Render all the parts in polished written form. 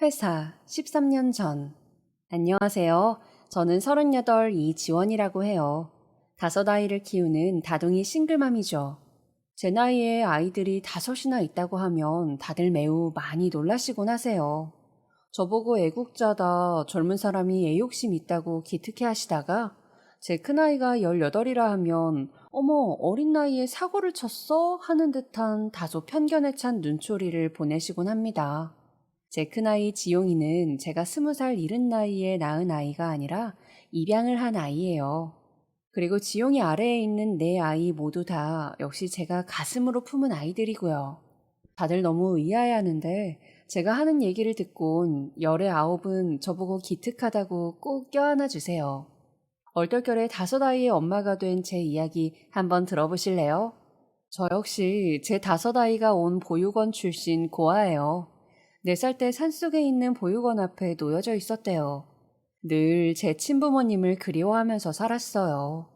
회사 13년 전. 안녕하세요. 저는 38 이지원이라고 해요. 5아이를 키우는 다둥이 싱글맘이죠. 제 나이에 아이들이 5이나 있다고 하면 다들 매우 많이 놀라시곤 하세요. 저보고 애국자다, 젊은 사람이 애욕심 있다고 기특해 하시다가 제 큰아이가 18이라 하면 어머, 어린 나이에 사고를 쳤어? 하는 듯한 다소 편견에 찬 눈초리를 보내시곤 합니다. 제 큰아이 지용이는 제가 20살 이른 나이에 낳은 아이가 아니라 입양을 한 아이예요. 그리고 지용이 아래에 있는 네 아이 모두 다 역시 제가 가슴으로 품은 아이들이고요. 다들 너무 의아해하는데 제가 하는 얘기를 듣곤 열의 아홉은 저보고 기특하다고 꼭 껴안아 주세요. 얼떨결에 5아이의 엄마가 된 제 이야기 한번 들어보실래요? 저 역시 제 5아이가 온 보육원 출신 고아예요. 4살 때 산속에 있는 보육원 앞에 놓여져 있었대요. 늘 제 친부모님을 그리워하면서 살았어요.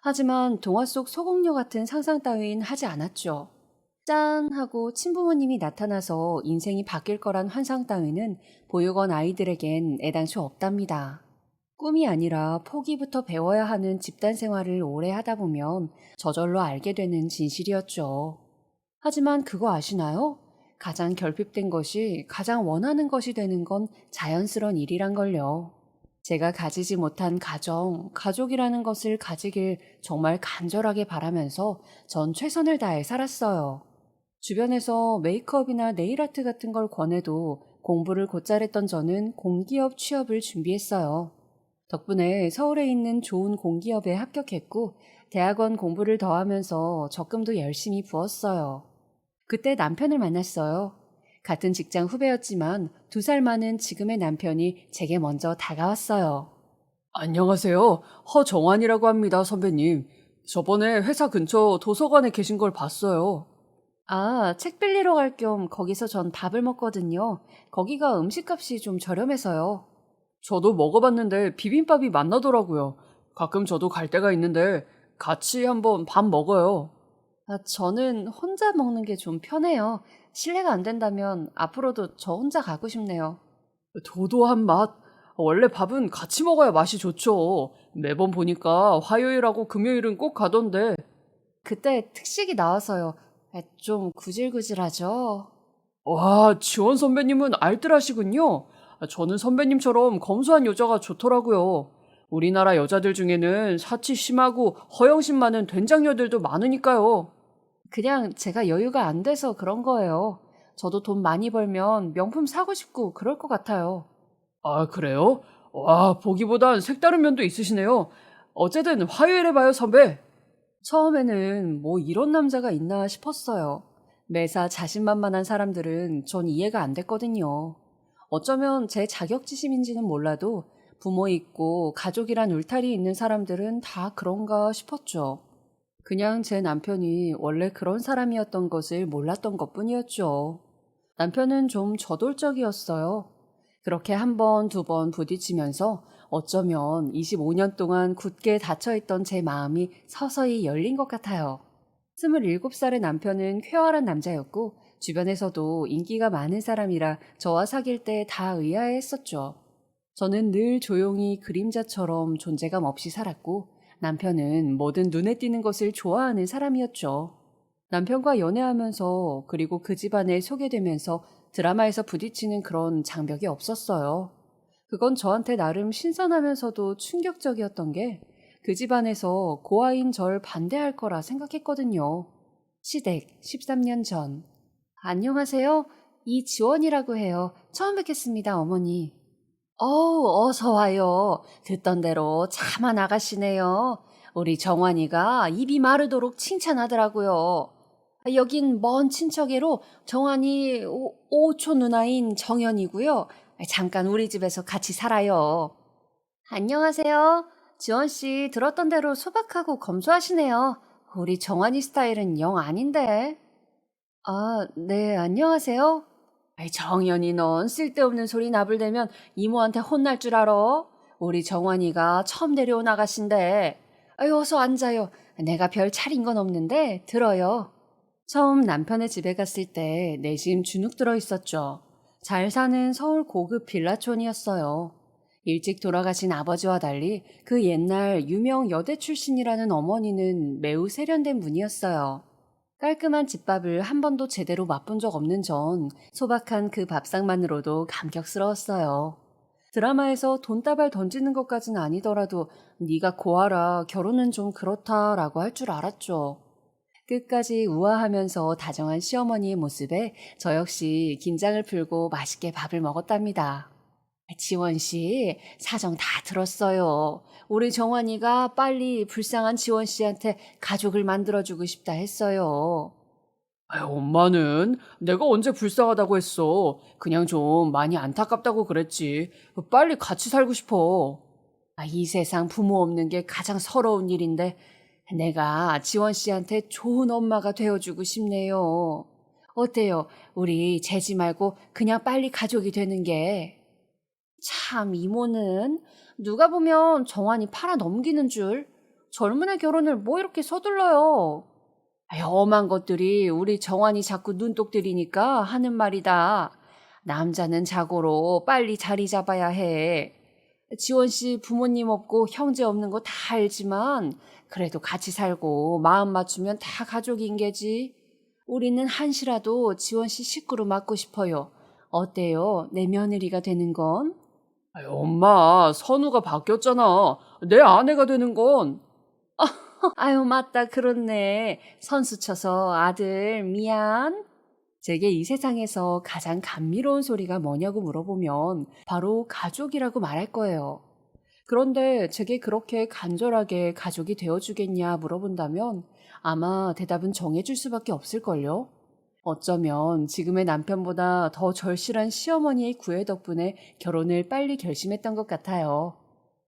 하지만 동화 속 소공녀 같은 상상 따윈 하지 않았죠. 짠! 하고 친부모님이 나타나서 인생이 바뀔 거란 환상 따위는 보육원 아이들에겐 애당초 없답니다. 꿈이 아니라 포기부터 배워야 하는 집단 생활을 오래 하다 보면 저절로 알게 되는 진실이었죠. 하지만 그거 아시나요? 가장 결핍된 것이 가장 원하는 것이 되는 건 자연스러운 일이란 걸요. 제가 가지지 못한 가족이라는 것을 가지길 정말 간절하게 바라면서 전 최선을 다해 살았어요. 주변에서 메이크업이나 네일아트 같은 걸 권해도 공부를 곧잘 했던 저는 공기업 취업을 준비했어요. 덕분에 서울에 있는 좋은 공기업에 합격했고 대학원 공부를 더 하면서 적금도 열심히 부었어요. 그때 남편을 만났어요. 같은 직장 후배였지만 2살 많은 지금의 남편이 제게 먼저 다가왔어요. 안녕하세요. 허정환이라고 합니다, 선배님. 저번에 회사 근처 도서관에 계신 걸 봤어요. 아, 책 빌리러 갈 겸 거기서 전 밥을 먹거든요. 거기가 음식값이 좀 저렴해서요. 저도 먹어봤는데 비빔밥이 맛나더라고요. 가끔 저도 갈 때가 있는데 같이 한번 밥 먹어요. 아, 저는 혼자 먹는 게 좀 편해요. 실례가 안 된다면 앞으로도 저 혼자 가고 싶네요. 도도한 맛. 원래 밥은 같이 먹어야 맛이 좋죠. 매번 보니까 화요일하고 금요일은 꼭 가던데. 그때 특식이 나와서요. 아, 좀 구질구질하죠. 와, 지원 선배님은 알뜰하시군요. 저는 선배님처럼 검소한 여자가 좋더라고요. 우리나라 여자들 중에는 사치 심하고 허영심 많은 된장녀들도 많으니까요. 그냥 제가 여유가 안 돼서 그런 거예요. 저도 돈 많이 벌면 명품 사고 싶고 그럴 것 같아요. 아, 그래요? 와, 보기보단 색다른 면도 있으시네요. 어쨌든 화요일에 봐요, 선배. 처음에는 뭐 이런 남자가 있나 싶었어요. 매사 자신만만한 사람들은 전 이해가 안 됐거든요. 어쩌면 제 자격지심인지는 몰라도 부모 있고 가족이란 울타리 있는 사람들은 다 그런가 싶었죠. 그냥 제 남편이 원래 그런 사람이었던 것을 몰랐던 것뿐이었죠. 남편은 좀 저돌적이었어요. 그렇게 한 번, 2번 부딪히면서 어쩌면 25년 동안 굳게 닫혀있던 제 마음이 서서히 열린 것 같아요. 27살의 남편은 쾌활한 남자였고 주변에서도 인기가 많은 사람이라 저와 사귈 때 다 의아해했었죠. 저는 늘 조용히 그림자처럼 존재감 없이 살았고 남편은 뭐든 눈에 띄는 것을 좋아하는 사람이었죠. 남편과 연애하면서 그리고 그 집안에 소개되면서 드라마에서 부딪히는 그런 장벽이 없었어요. 그건 저한테 나름 신선하면서도 충격적이었던 게 그 집안에서 고아인 절 반대할 거라 생각했거든요. 시댁 13년 전. 안녕하세요. 이지원이라고 해요. 처음 뵙겠습니다, 어머니. 어우, 어서 와요. 듣던 대로 참한 아가씨네요. 우리 정환이가 입이 마르도록 칭찬하더라고요. 여긴 먼 친척애로 정환이 오촌 누나인 정연이고요. 잠깐 우리 집에서 같이 살아요. 안녕하세요. 지원씨 들었던 대로 소박하고 검소하시네요. 우리 정환이 스타일은 영 아닌데. 아, 네, 안녕하세요. 아이, 정연이 넌 쓸데없는 소리 나불대면 이모한테 혼날 줄 알아? 우리 정환이가 처음 내려온 아가씨인데. 아유, 어서 앉아요. 내가 별 차린 건 없는데 들어요. 처음 남편의 집에 갔을 때 내심 주눅 들어 있었죠. 잘 사는 서울 고급 빌라촌이었어요. 일찍 돌아가신 아버지와 달리 그 옛날 유명 여대 출신이라는 어머니는 매우 세련된 분이었어요. 깔끔한 집밥을 한 번도 제대로 맛본 적 없는 전 소박한 그 밥상만으로도 감격스러웠어요. 드라마에서 돈다발 던지는 것까진 아니더라도 네가 고아라 결혼은 좀 그렇다라고 할 줄 알았죠. 끝까지 우아하면서 다정한 시어머니의 모습에 저 역시 긴장을 풀고 맛있게 밥을 먹었답니다. 지원 씨, 사정 다 들었어요. 우리 정환이가 빨리 불쌍한 지원 씨한테 가족을 만들어주고 싶다 했어요. 아유, 엄마는 내가 언제 불쌍하다고 했어. 그냥 좀 많이 안타깝다고 그랬지. 빨리 같이 살고 싶어. 이 세상 부모 없는 게 가장 서러운 일인데 내가 지원 씨한테 좋은 엄마가 되어주고 싶네요. 어때요? 우리 재지 말고 그냥 빨리 가족이 되는 게. 참, 이모는 누가 보면 정환이 팔아 넘기는 줄. 젊은 애 결혼을 뭐 이렇게 서둘러요. 엄한 것들이 우리 정환이 자꾸 눈독 들이니까 하는 말이다. 남자는 자고로 빨리 자리 잡아야 해. 지원 씨 부모님 없고 형제 없는 거 다 알지만 그래도 같이 살고 마음 맞추면 다 가족인 게지. 우리는 한시라도 지원 씨 식구로 맡고 싶어요. 어때요? 내 며느리가 되는 건? 아유, 엄마, 선우가 바뀌었잖아. 내 아내가 되는 건. 아유, 맞다. 그렇네. 선수 쳐서 아들 미안. 제게 이 세상에서 가장 감미로운 소리가 뭐냐고 물어보면 바로 가족이라고 말할 거예요. 그런데 제게 그렇게 간절하게 가족이 되어주겠냐 물어본다면 아마 대답은 정해줄 수밖에 없을걸요. 어쩌면 지금의 남편보다 더 절실한 시어머니의 구애 덕분에 결혼을 빨리 결심했던 것 같아요.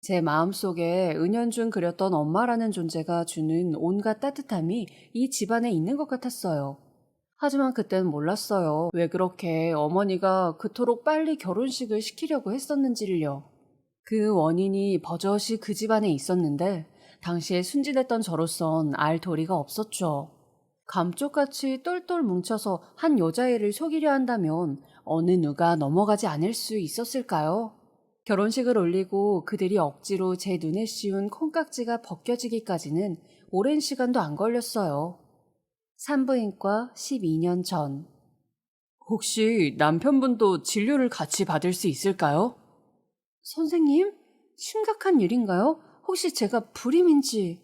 제 마음속에 은연중 그렸던 엄마라는 존재가 주는 온갖 따뜻함이 이 집안에 있는 것 같았어요. 하지만 그땐 몰랐어요. 왜 그렇게 어머니가 그토록 빨리 결혼식을 시키려고 했었는지를요. 그 원인이 버젓이 그 집안에 있었는데 당시에 순진했던 저로선 알 도리가 없었죠. 감쪽같이 똘똘 뭉쳐서 한 여자애를 속이려 한다면 어느 누가 넘어가지 않을 수 있었을까요? 결혼식을 올리고 그들이 억지로 제 눈에 씌운 콩깍지가 벗겨지기까지는 오랜 시간도 안 걸렸어요. 산부인과 12년 전. 혹시 남편분도 진료를 같이 받을 수 있을까요? 선생님? 심각한 일인가요? 혹시 제가 불임인지.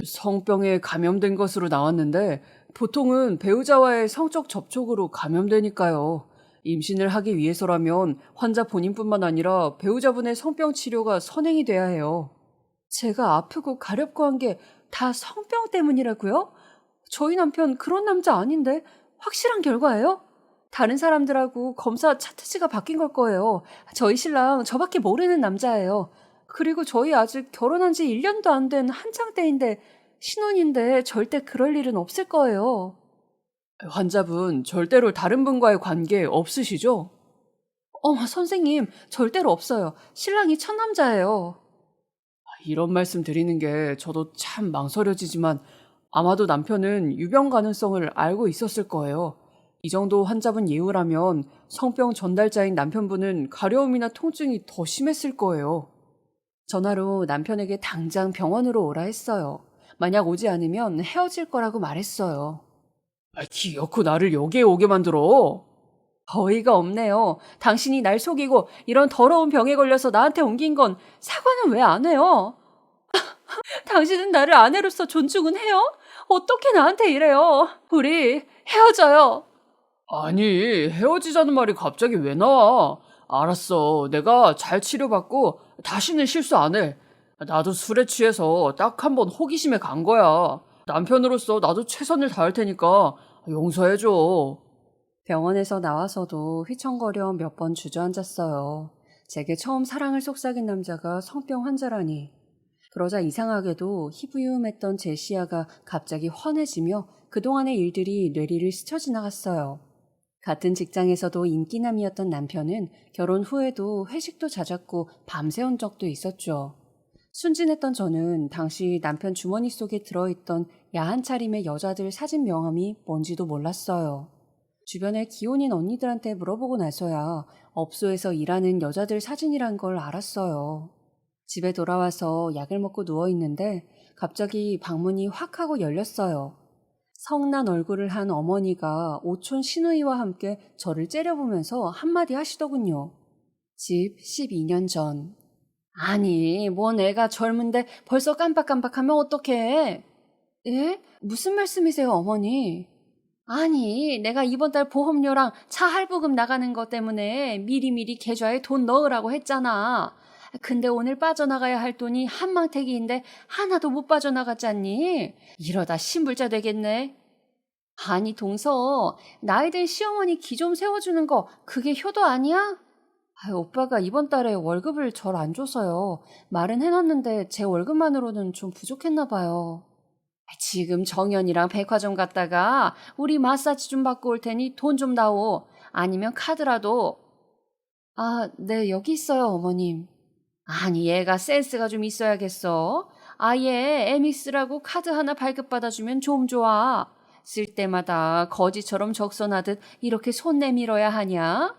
성병에 감염된 것으로 나왔는데 보통은 배우자와의 성적 접촉으로 감염되니까요. 임신을 하기 위해서라면 환자 본인뿐만 아니라 배우자분의 성병 치료가 선행이 돼야 해요. 제가 아프고 가렵고 한 게 다 성병 때문이라고요? 저희 남편 그런 남자 아닌데 확실한 결과예요? 다른 사람들하고 검사 차트지가 바뀐 걸 거예요. 저희 신랑 저밖에 모르는 남자예요. 그리고 저희 아직 결혼한 지 1년도 안 된 한창 때인데 신혼인데 절대 그럴 일은 없을 거예요. 환자분 절대로 다른 분과의 관계 없으시죠? 어머, 선생님, 절대로 없어요. 신랑이 첫 남자예요. 이런 말씀 드리는 게 저도 참 망설여지지만 아마도 남편은 유병 가능성을 알고 있었을 거예요. 이 정도 환자분 예우라면 성병 전달자인 남편분은 가려움이나 통증이 더 심했을 거예요. 전화로 남편에게 당장 병원으로 오라 했어요. 만약 오지 않으면 헤어질 거라고 말했어요. 기어코 나를 여기에 오게 만들어. 어이가 없네요. 당신이 날 속이고 이런 더러운 병에 걸려서 나한테 옮긴 건 사과는 왜 안 해요? 당신은 나를 아내로서 존중은 해요? 어떻게 나한테 이래요? 우리 헤어져요. 아니, 헤어지자는 말이 갑자기 왜 나와? 알았어. 내가 잘 치료받고 다시는 실수 안 해. 나도 술에 취해서 딱 한 번 호기심에 간 거야. 남편으로서 나도 최선을 다할 테니까 용서해줘. 병원에서 나와서도 휘청거려 몇 번 주저앉았어요. 제게 처음 사랑을 속삭인 남자가 성병 환자라니. 그러자 이상하게도 희부유음했던 제 시야가 갑자기 훤해지며 그동안의 일들이 뇌리를 스쳐 지나갔어요. 같은 직장에서도 인기남이었던 남편은 결혼 후에도 회식도 잦았고 밤새운 적도 있었죠. 순진했던 저는 당시 남편 주머니 속에 들어있던 야한 차림의 여자들 사진 명함이 뭔지도 몰랐어요. 주변에 기혼인 언니들한테 물어보고 나서야 업소에서 일하는 여자들 사진이란 걸 알았어요. 집에 돌아와서 약을 먹고 누워있는데 갑자기 방문이 확 하고 열렸어요. 성난 얼굴을 한 어머니가 오촌 시누이와 함께 저를 째려보면서 한마디 하시더군요. 집 12년 전. 아니, 뭔 애가 젊은데 벌써 깜빡깜빡하면 어떡해? 예? 무슨 말씀이세요, 어머니? 아니, 내가 이번 달 보험료랑 차 할부금 나가는 것 때문에 미리미리 계좌에 돈 넣으라고 했잖아. 근데 오늘 빠져나가야 할 돈이 한망태기인데 하나도 못 빠져나갔잖니? 이러다 신불자 되겠네. 아니, 동서, 나이 든 시어머니 기 좀 세워주는 거 그게 효도 아니야? 오빠가 이번 달에 월급을 절 안 줘서요. 말은 해놨는데 제 월급만으로는 좀 부족했나 봐요. 지금 정연이랑 백화점 갔다가 우리 마사지 좀 받고 올 테니 돈 좀 다오. 아니면 카드라도. 아, 네, 여기 있어요, 어머님. 아니, 얘가 센스가 좀 있어야겠어. 아예 에미스라고 카드 하나 발급받아주면 좀 좋아. 쓸 때마다 거지처럼 적선하듯 이렇게 손 내밀어야 하냐?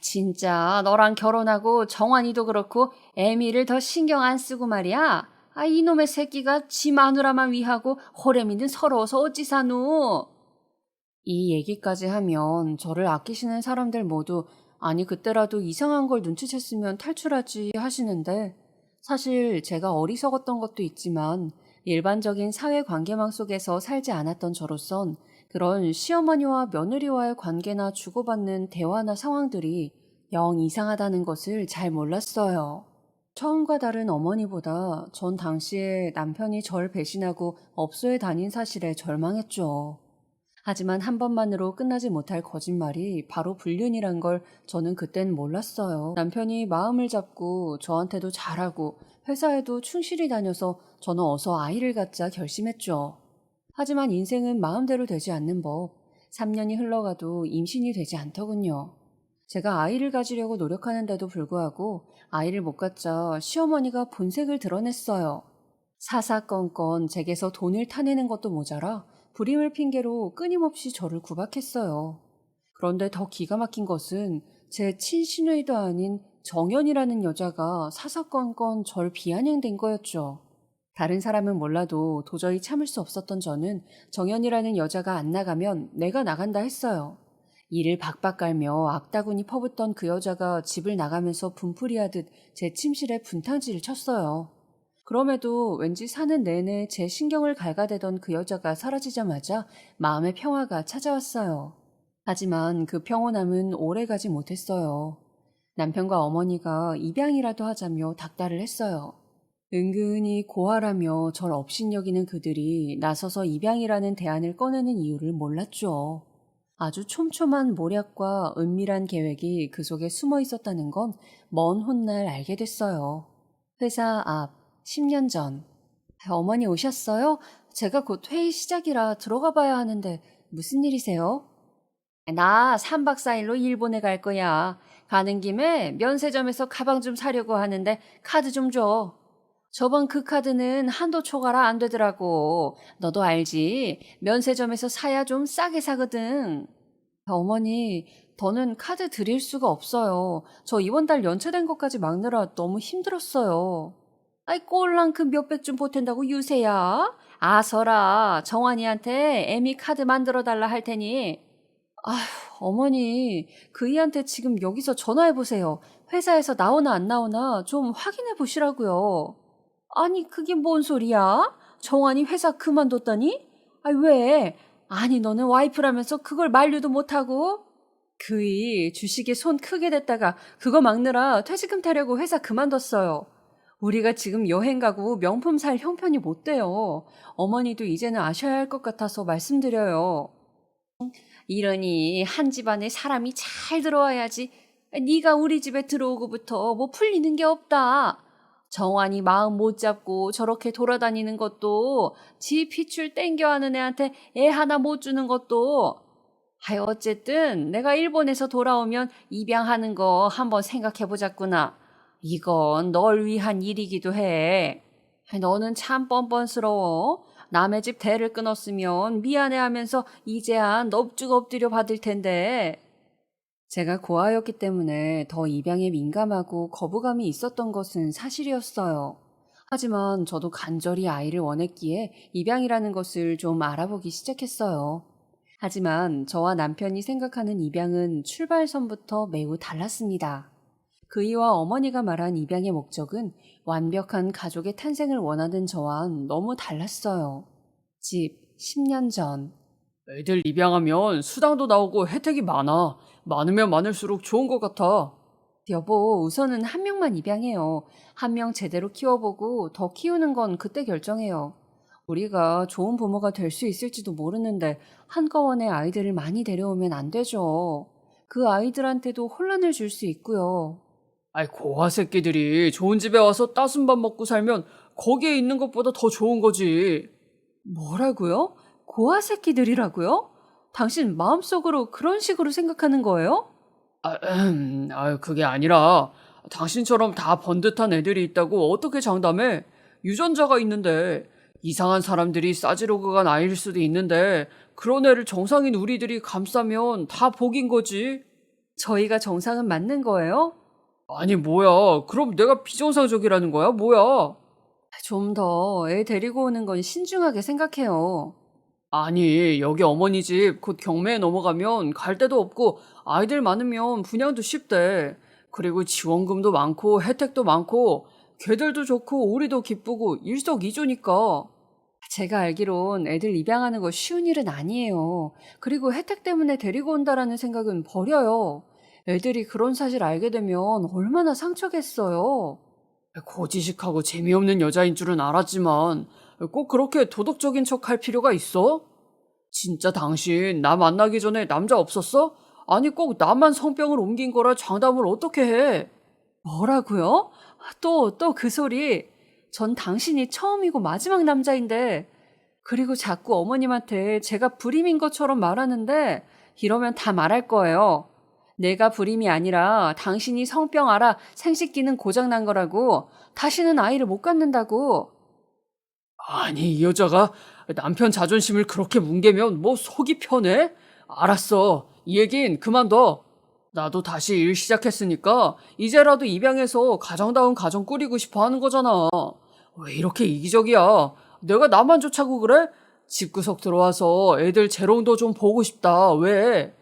진짜 너랑 결혼하고 정환이도 그렇고 에미를 더 신경 안 쓰고 말이야. 이놈의 새끼가 지 마누라만 위하고 호래미는 서러워서 어찌 사누? 이 얘기까지 하면 저를 아끼시는 사람들 모두 아니 그때라도 이상한 걸 눈치챘으면 탈출하지 하시는데 사실 제가 어리석었던 것도 있지만 일반적인 사회 관계망 속에서 살지 않았던 저로선 그런 시어머니와 며느리와의 관계나 주고받는 대화나 상황들이 영 이상하다는 것을 잘 몰랐어요. 처음과 다른 어머니보다 전 당시에 남편이 절 배신하고 업소에 다닌 사실에 절망했죠. 하지만 한 번만으로 끝나지 못할 거짓말이 바로 불륜이란 걸 저는 그땐 몰랐어요. 남편이 마음을 잡고 저한테도 잘하고 회사에도 충실히 다녀서 저는 어서 아이를 갖자 결심했죠. 하지만 인생은 마음대로 되지 않는 법. 3년이 흘러가도 임신이 되지 않더군요. 제가 아이를 가지려고 노력하는데도 불구하고 아이를 못 갖자 시어머니가 본색을 드러냈어요. 사사건건 제게서 돈을 타내는 것도 모자라 불임을 핑계로 끊임없이 저를 구박했어요. 그런데 더 기가 막힌 것은 제 친시누이도 아닌 정연이라는 여자가 사사건건 절 비아냥댄 거였죠. 다른 사람은 몰라도 도저히 참을 수 없었던 저는 정연이라는 여자가 안 나가면 내가 나간다 했어요. 이를 박박 깔며 악다구니 퍼붓던 그 여자가 집을 나가면서 분풀이하듯 제 침실에 분탕질을 쳤어요. 그럼에도 왠지 사는 내내 제 신경을 갉아대던 그 여자가 사라지자마자 마음의 평화가 찾아왔어요. 하지만 그 평온함은 오래가지 못했어요. 남편과 어머니가 입양이라도 하자며 닥달을 했어요. 은근히 고아라며 절 업신여기는 그들이 나서서 입양이라는 대안을 꺼내는 이유를 몰랐죠. 아주 촘촘한 모략과 은밀한 계획이 그 속에 숨어 있었다는 건 먼 훗날 알게 됐어요. 회사 앞 10년 전. 어머니 오셨어요? 제가 곧 회의 시작이라 들어가 봐야 하는데 무슨 일이세요? 나 3박 4일로 일본에 갈 거야. 가는 김에 면세점에서 가방 좀 사려고 하는데 카드 좀 줘. 저번 그 카드는 한도 초과라 안 되더라고. 너도 알지? 면세점에서 사야 좀 싸게 사거든. 어머니, 더는 카드 드릴 수가 없어요. 저 이번 달 연체된 것까지 막느라 너무 힘들었어요. 꼴랑 그 몇백 좀 보탠다고 유세야? 아서라, 정환이한테 애미 카드 만들어 달라 할 테니. 아휴, 어머니, 그이한테 지금 여기서 전화해보세요. 회사에서 나오나 안 나오나 좀 확인해 보시라고요. 아니, 그게 뭔 소리야? 정환이 회사 그만뒀다니? 왜? 아니, 너는 와이프라면서 그걸 만류도 못하고? 그이 주식에 손 크게 댔다가 그거 막느라 퇴직금 타려고 회사 그만뒀어요. 우리가 지금 여행 가고 명품 살 형편이 못 돼요. 어머니도 이제는 아셔야 할 것 같아서 말씀드려요. 이러니 한 집안에 사람이 잘 들어와야지. 네가 우리 집에 들어오고부터 뭐 풀리는 게 없다. 정환이 마음 못 잡고 저렇게 돌아다니는 것도 지 핏줄 땡겨하는 애한테 애 하나 못 주는 것도 어쨌든 내가 일본에서 돌아오면 입양하는 거 한번 생각해보자꾸나. 이건 널 위한 일이기도 해. 너는 참 뻔뻔스러워. 남의 집 대를 끊었으면 미안해하면서 이제야 넙죽 엎드려 받을 텐데. 제가 고아였기 때문에 더 입양에 민감하고 거부감이 있었던 것은 사실이었어요. 하지만 저도 간절히 아이를 원했기에 입양이라는 것을 좀 알아보기 시작했어요. 하지만 저와 남편이 생각하는 입양은 출발선부터 매우 달랐습니다. 그이와 어머니가 말한 입양의 목적은 완벽한 가족의 탄생을 원하는 저와는 너무 달랐어요. 집 10년 전. 애들 입양하면 수당도 나오고 혜택이 많아. 많으면 많을수록 좋은 것 같아. 여보, 우선은 한 명만 입양해요. 한 명 제대로 키워보고 더 키우는 건 그때 결정해요. 우리가 좋은 부모가 될 수 있을지도 모르는데 한꺼번에 아이들을 많이 데려오면 안 되죠. 그 아이들한테도 혼란을 줄 수 있고요. 아이, 고아 새끼들이 좋은 집에 와서 따순 밥 먹고 살면 거기에 있는 것보다 더 좋은 거지. 뭐라고요? 고아 새끼들이라고요? 당신 마음속으로 그런 식으로 생각하는 거예요? 그게 아니라 당신처럼 다 번듯한 애들이 있다고 어떻게 장담해? 유전자가 있는데 이상한 사람들이 싸지르고 간 아이일 수도 있는데 그런 애를 정상인 우리들이 감싸면 다 복인 거지. 저희가 정상은 맞는 거예요? 아니 뭐야? 그럼 내가 비정상적이라는 거야? 뭐야? 좀 더 애 데리고 오는 건 신중하게 생각해요. 아니 여기 어머니 집 곧 경매에 넘어가면 갈 데도 없고 아이들 많으면 분양도 쉽대. 그리고 지원금도 많고 혜택도 많고 걔들도 좋고 우리도 기쁘고 일석이조니까. 제가 알기론 애들 입양하는 거 쉬운 일은 아니에요. 그리고 혜택 때문에 데리고 온다라는 생각은 버려요. 애들이 그런 사실 알게 되면 얼마나 상처겠어요. 고지식하고 재미없는 여자인 줄은 알았지만 꼭 그렇게 도덕적인 척 할 필요가 있어? 진짜 당신 나 만나기 전에 남자 없었어? 아니 꼭 나만 성병을 옮긴 거라 장담을 어떻게 해? 뭐라고요? 또 그 소리. 전 당신이 처음이고 마지막 남자인데. 그리고 자꾸 어머님한테 제가 불임인 것처럼 말하는데 이러면 다 말할 거예요. 내가 불임이 아니라 당신이 성병 알아 생식기는 고장난 거라고. 다시는 아이를 못 갖는다고. 아니 이 여자가 남편 자존심을 그렇게 뭉개면 뭐 속이 편해? 알았어. 이 얘긴 그만둬. 나도 다시 일 시작했으니까 이제라도 입양해서 가정다운 가정 꾸리고 싶어 하는 거잖아. 왜 이렇게 이기적이야? 내가 나만 좋자고 그래? 집구석 들어와서 애들 재롱도 좀 보고 싶다. 왜?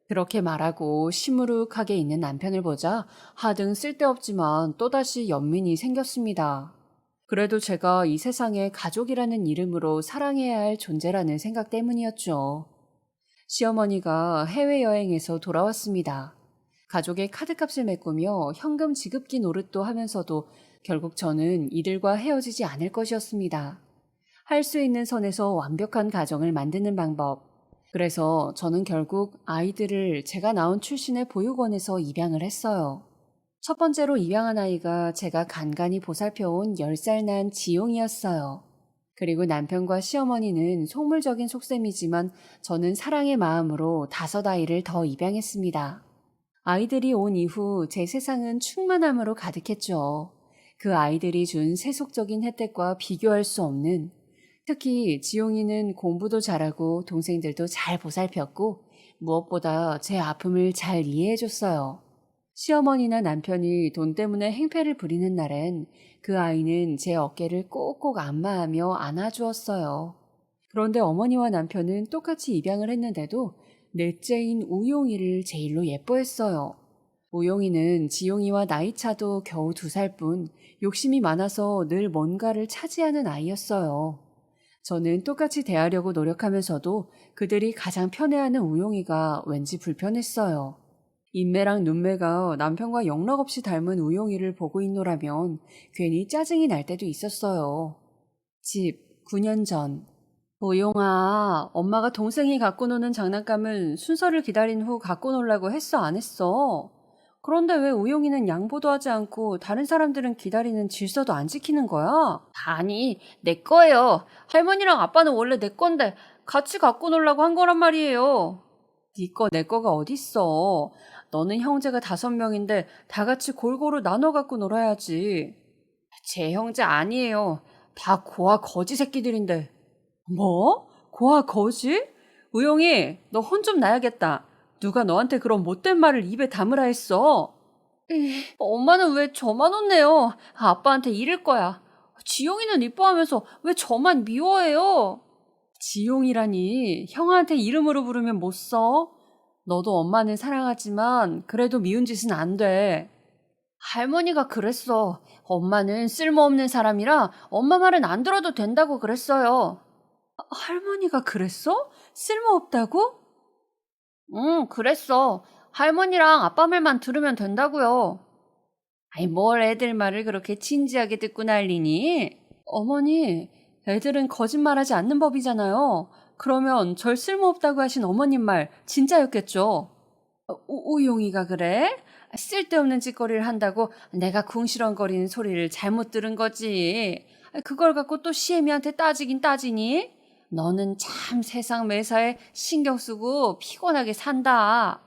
그렇게 말하고 시무룩하게 있는 남편을 보자 하등 쓸데없지만 또다시 연민이 생겼습니다. 그래도 제가 이 세상에 가족이라는 이름으로 사랑해야 할 존재라는 생각 때문이었죠. 시어머니가 해외여행에서 돌아왔습니다. 가족의 카드값을 메꾸며 현금 지급기 노릇도 하면서도 결국 저는 이들과 헤어지지 않을 것이었습니다. 할 수 있는 선에서 완벽한 가정을 만드는 방법. 그래서 저는 결국 아이들을 제가 낳은 출신의 보육원에서 입양을 했어요. 첫 번째로 입양한 아이가 제가 간간히 보살펴온 10살 난 지용이었어요. 그리고 남편과 시어머니는 속물적인 속셈이지만 저는 사랑의 마음으로 5아이를 더 입양했습니다. 아이들이 온 이후 제 세상은 충만함으로 가득했죠. 그 아이들이 준 세속적인 혜택과 비교할 수 없는, 특히 지용이는 공부도 잘하고 동생들도 잘 보살폈고 무엇보다 제 아픔을 잘 이해해줬어요. 시어머니나 남편이 돈 때문에 행패를 부리는 날엔 그 아이는 제 어깨를 꼭꼭 안마하며 안아주었어요. 그런데 어머니와 남편은 똑같이 입양을 했는데도 넷째인 우용이를 제일로 예뻐했어요. 우용이는 지용이와 나이차도 겨우 2살뿐 욕심이 많아서 늘 뭔가를 차지하는 아이였어요. 저는 똑같이 대하려고 노력하면서도 그들이 가장 편애하는 우용이가 왠지 불편했어요. 인매랑 눈매가 남편과 영락없이 닮은 우용이를 보고 있노라면 괜히 짜증이 날 때도 있었어요. 집 9년 전. 우용아, 엄마가 동생이 갖고 노는 장난감은 순서를 기다린 후 갖고 놀라고 했어, 안 했어? 그런데 왜 우용이는 양보도 하지 않고 다른 사람들은 기다리는 질서도 안 지키는 거야? 아니, 내 거예요. 할머니랑 아빠는 원래 내 건데 같이 갖고 놀라고 한 거란 말이에요. 네 거, 내 거가 어딨어. 너는 형제가 5명인데 다 같이 골고루 나눠 갖고 놀아야지. 제 형제 아니에요. 다 고아 거지 새끼들인데. 뭐? 고아 거지? 우영이, 너 혼 좀 나야겠다. 누가 너한테 그런 못된 말을 입에 담으라 했어? 엄마는 왜 저만 혼내요? 아빠한테 이를 거야. 지용이는 이뻐하면서 왜 저만 미워해요? 지용이라니, 형아한테 이름으로 부르면 못 써? 너도 엄마는 사랑하지만 그래도 미운 짓은 안 돼. 할머니가 그랬어. 엄마는 쓸모없는 사람이라 엄마 말은 안 들어도 된다고 그랬어요. 할머니가 그랬어? 쓸모없다고? 응, 그랬어. 할머니랑 아빠 말만 들으면 된다고요. 아니, 뭘 애들 말을 그렇게 진지하게 듣고 난리니? 어머니, 애들은 거짓말하지 않는 법이잖아요. 그러면 절 쓸모없다고 하신 어머님 말 진짜였겠죠? 우용이가 그래? 쓸데없는 짓거리를 한다고 내가 궁시렁거리는 소리를 잘못 들은 거지. 그걸 갖고 또 시애미한테 따지긴 따지니? 너는 참 세상 매사에 신경 쓰고 피곤하게 산다.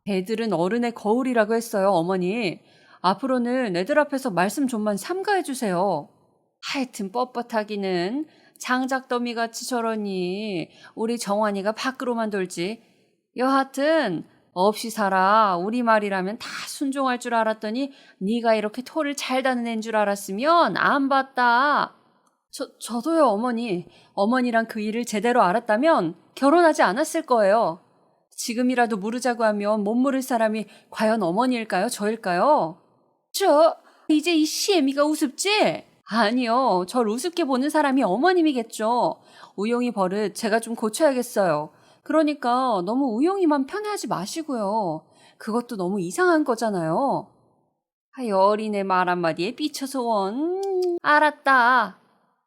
애들은 어른의 거울이라고 했어요, 어머니. 앞으로는 애들 앞에서 말씀 좀만 삼가해 주세요. 하여튼 뻣뻣하기는 장작더미같이 저러니 우리 정환이가 밖으로만 돌지. 여하튼 없이 살아. 우리 말이라면 다 순종할 줄 알았더니 네가 이렇게 토를 잘 다는 애인 줄 알았으면 안 봤다. 저도요, 어머니. 어머니랑 그 일을 제대로 알았다면 결혼하지 않았을 거예요. 지금이라도 물으자고 하면 못 물을 사람이 과연 어머니일까요? 저일까요? 이제 이 시애미가 우습지? 아니요. 절 우습게 보는 사람이 어머님이겠죠. 우용이 버릇 제가 좀 고쳐야겠어요. 그러니까 너무 우용이만 편애하지 마시고요. 그것도 너무 이상한 거잖아요. 어린애 말 한마디에 삐쳐서 알았다.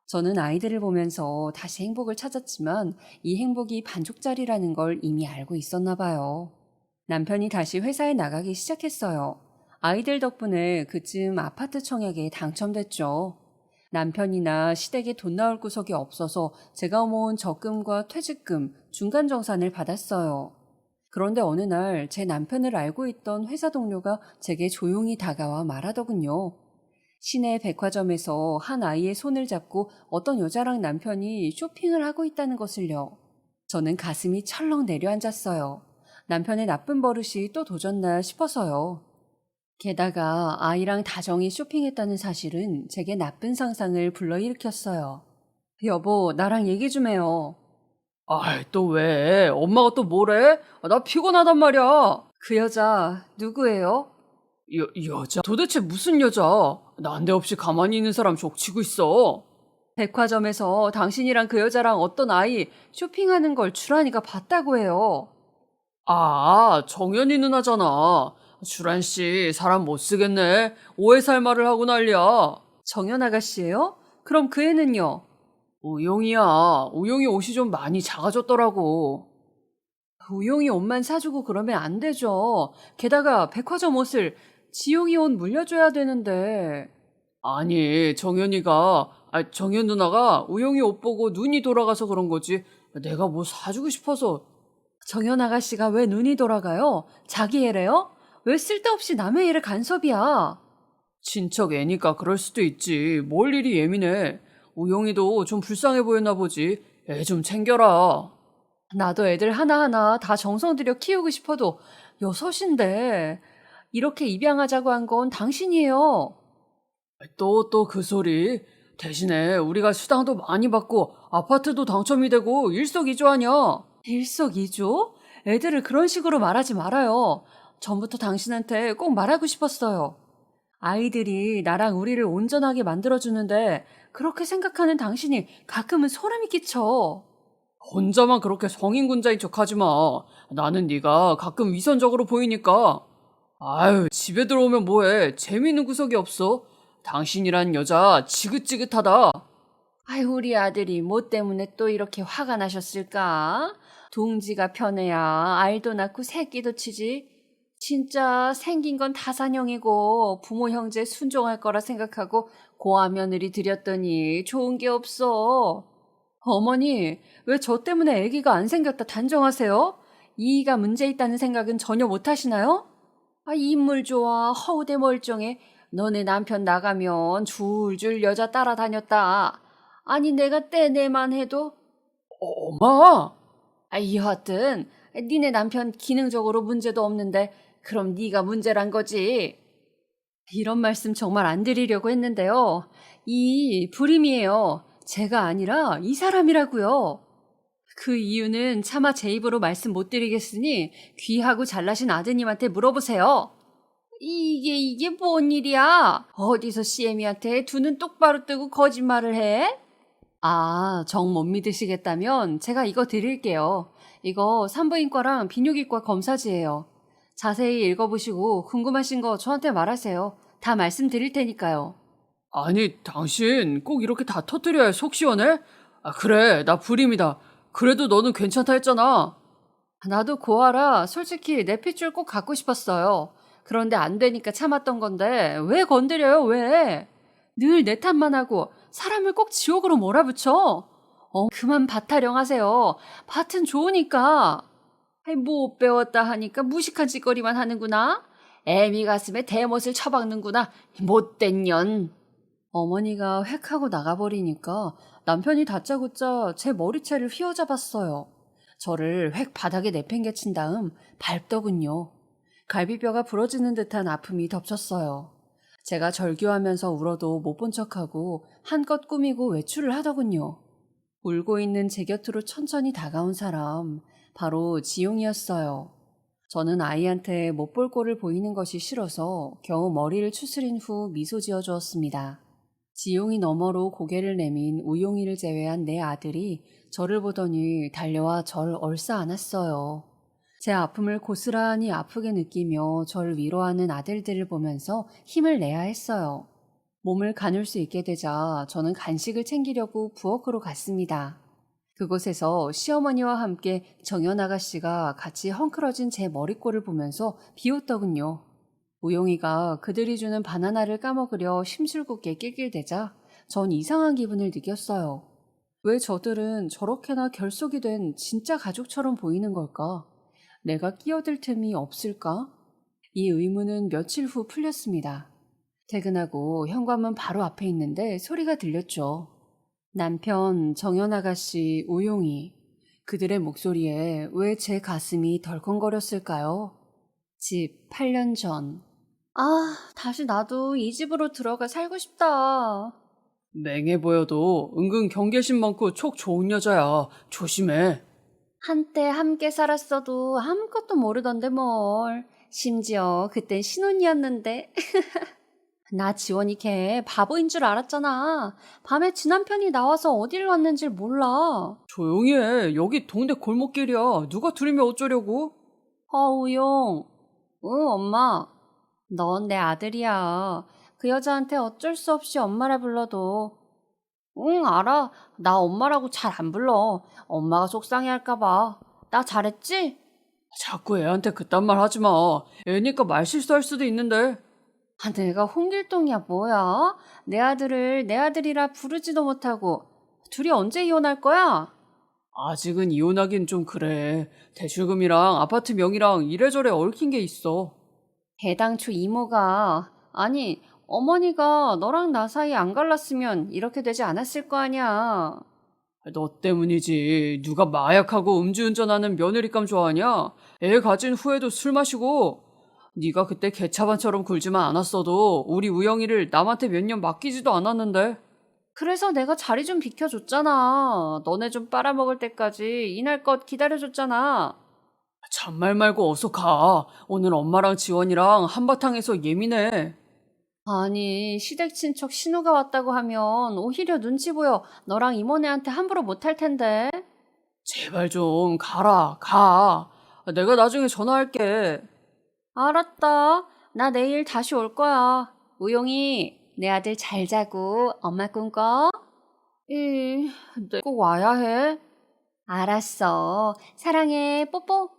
저는 아이들을 보면서 다시 행복을 찾았지만 이 행복이 반쪽짜리라는 걸 이미 알고 있었나 봐요. 남편이 다시 회사에 나가기 시작했어요. 아이들 덕분에 그쯤 아파트 청약에 당첨됐죠. 남편이나 시댁에 돈 나올 구석이 없어서 제가 모은 적금과 퇴직금, 중간정산을 받았어요. 그런데 어느 날 제 남편을 알고 있던 회사 동료가 제게 조용히 다가와 말하더군요. 시내 백화점에서 한 아이의 손을 잡고 어떤 여자랑 남편이 쇼핑을 하고 있다는 것을요. 저는 가슴이 철렁 내려앉았어요. 남편의 나쁜 버릇이 또 도졌나 싶어서요. 게다가 아이랑 다정히 쇼핑했다는 사실은 제게 나쁜 상상을 불러일으켰어요. 여보, 나랑 얘기 좀 해요. 아이, 또 왜? 엄마가 또 뭐래? 나 피곤하단 말이야. 그 여자 누구예요? 여자? 도대체 무슨 여자? 난데없이 가만히 있는 사람 족치고 있어. 백화점에서 당신이랑 그 여자랑 어떤 아이 쇼핑하는 걸 주란이가 봤다고 해요. 아, 정연이 누나잖아. 주란 씨, 사람 못 쓰겠네. 오해 살 말을 하고 난리야. 정연 아가씨예요? 그럼 그 애는요? 우용이야. 우용이 옷이 좀 많이 작아졌더라고. 우용이 옷만 사주고 그러면 안 되죠. 게다가 백화점 옷을 지용이 옷 물려줘야 되는데. 아니, 정연 누나가 우용이 옷 보고 눈이 돌아가서 그런 거지. 내가 뭐 사주고 싶어서. 정연 아가씨가 왜 눈이 돌아가요? 자기 애래요? 왜 쓸데없이 남의 애를 간섭이야? 친척 애니까 그럴 수도 있지. 뭘 일이 예민해. 우용이도 좀 불쌍해 보였나 보지. 애 좀 챙겨라. 나도 애들 하나하나 다 정성 들여 키우고 싶어도 여섯인데 이렇게 입양하자고 한 건 당신이에요. 또 그 소리. 대신에 우리가 수당도 많이 받고 아파트도 당첨이 되고 일석이조하냐. 일석이조? 애들을 그런 식으로 말하지 말아요. 전부터 당신한테 꼭 말하고 싶었어요. 아이들이 나랑 우리를 온전하게 만들어주는데 그렇게 생각하는 당신이 가끔은 소름이 끼쳐. 혼자만 그렇게 성인군자인 척하지 마. 나는 네가 가끔 위선적으로 보이니까. 아유, 집에 들어오면 뭐해. 재미있는 구석이 없어. 당신이란 여자 지긋지긋하다. 아유, 우리 아들이 뭐 때문에 또 이렇게 화가 나셨을까? 둥지가 편해야 알도 낳고 새끼도 치지. 진짜 생긴 건 다산형이고 부모 형제 순종할 거라 생각하고 고아 며느리 들였더니 좋은 게 없어. 어머니, 왜 저 때문에 아기가 안 생겼다 단정하세요? 이이가 문제 있다는 생각은 전혀 못 하시나요? 인물 좋아, 허우대 멀쩡해. 너네 남편 나가면 줄줄 여자 따라다녔다. 아니, 내가 떼내만 해도 엄마! 여하튼 니네 남편 기능적으로 문제도 없는데 그럼 네가 문제란 거지. 이런 말씀 정말 안 드리려고 했는데요. 이 불임이에요. 제가 아니라 이 사람이라고요. 그 이유는 차마 제 입으로 말씀 못 드리겠으니 귀하고 잘나신 아드님한테 물어보세요. 이게 뭔 일이야? 어디서 CM이한테 두 눈 똑바로 뜨고 거짓말을 해? 정 못 믿으시겠다면 제가 이거 드릴게요. 이거 산부인과랑 비뇨기과 검사지예요. 자세히 읽어보시고 궁금하신 거 저한테 말하세요. 다 말씀드릴 테니까요. 아니, 당신 꼭 이렇게 다 터뜨려야 속 시원해? 그래, 나 불임이다. 그래도 너는 괜찮다 했잖아. 나도 고아라 솔직히 내 핏줄 꼭 갖고 싶었어요. 그런데 안 되니까 참았던 건데 왜 건드려요, 왜? 늘 내 탓만 하고 사람을 꼭 지옥으로 몰아붙여. 그만 밭 타령하세요. 밭은 좋으니까. 못 배웠다 하니까 무식한 짓거리만 하는구나. 애미 가슴에 대못을 쳐박는구나. 못된 년. 어머니가 획 하고 나가버리니까 남편이 다짜고짜 제 머리채를 휘어잡았어요. 저를 획 바닥에 내팽개친 다음 밟더군요. 갈비뼈가 부러지는 듯한 아픔이 덮쳤어요. 제가 절규하면서 울어도 못 본 척하고 한껏 꾸미고 외출을 하더군요. 울고 있는 제 곁으로 천천히 다가온 사람, 바로 지용이었어요. 저는 아이한테 못 볼 꼴을 보이는 것이 싫어서 겨우 머리를 추스린 후 미소 지어 주었습니다. 지용이 너머로 고개를 내민 우용이를 제외한 내 아들이 저를 보더니 달려와 절 얼싸 안았어요. 제 아픔을 고스란히 아프게 느끼며 저를 위로하는 아들들을 보면서 힘을 내야 했어요. 몸을 가눌 수 있게 되자 저는 간식을 챙기려고 부엌으로 갔습니다. 그곳에서 시어머니와 함께 정연 아가씨가 같이 헝클어진 제 머리꼴을 보면서 비웃더군요. 우용이가 그들이 주는 바나나를 까먹으려 심술궂게 낄낄대자 전 이상한 기분을 느꼈어요. 왜 저들은 저렇게나 결속이 된 진짜 가족처럼 보이는 걸까? 내가 끼어들 틈이 없을까? 이 의문은 며칠 후 풀렸습니다. 퇴근하고 현관문 바로 앞에 있는데 소리가 들렸죠. 남편, 정연 아가씨, 우용이. 그들의 목소리에 왜 제 가슴이 덜컹거렸을까요? 집 8년 전. 다시 나도 이 집으로 들어가 살고 싶다. 맹해 보여도 은근 경계심 많고 촉 좋은 여자야. 조심해. 한때 함께 살았어도 아무것도 모르던데 뭘. 심지어 그땐 신혼이었는데. 나 지원이 걔 바보인 줄 알았잖아. 밤에 지 남편이 나와서 어딜 갔는지 몰라. 조용히 해. 여기 동네 골목길이야. 누가 들으면 어쩌려고? 우용. 응, 엄마. 넌 내 아들이야. 그 여자한테 어쩔 수 없이 엄마라 불러도. 응, 알아. 나 엄마라고 잘 안 불러. 엄마가 속상해할까봐. 나 잘했지? 자꾸 애한테 그딴 말 하지 마. 애니까 말 실수할 수도 있는데. 내가 홍길동이야 뭐야? 내 아들을 내 아들이라 부르지도 못하고. 둘이 언제 이혼할 거야? 아직은 이혼하긴 좀 그래. 대출금이랑 아파트 명의랑 이래저래 얽힌 게 있어. 해당초 이모가, 아니, 어머니가 너랑 나 사이 안 갈랐으면 이렇게 되지 않았을 거 아니야. 너 때문이지. 누가 마약하고 음주운전하는 며느리감 좋아하냐? 애 가진 후에도 술 마시고. 네가 그때 개차반처럼 굴지만 않았어도 우리 우영이를 남한테 몇 년 맡기지도 않았는데. 그래서 내가 자리 좀 비켜줬잖아. 너네 좀 빨아먹을 때까지 이날껏 기다려줬잖아. 잔말 말고 어서 가. 오늘 엄마랑 지원이랑 한바탕에서 예민해. 아니, 시댁 친척 신우가 왔다고 하면 오히려 눈치 보여 너랑 이모네한테 함부로 못할 텐데. 제발 좀 가라. 가. 내가 나중에 전화할게. 알았다. 나 내일 다시 올 거야. 우용이, 내 아들 잘 자고 엄마 꿈꿔. 내 꼭 와야 해. 알았어. 사랑해. 뽀뽀.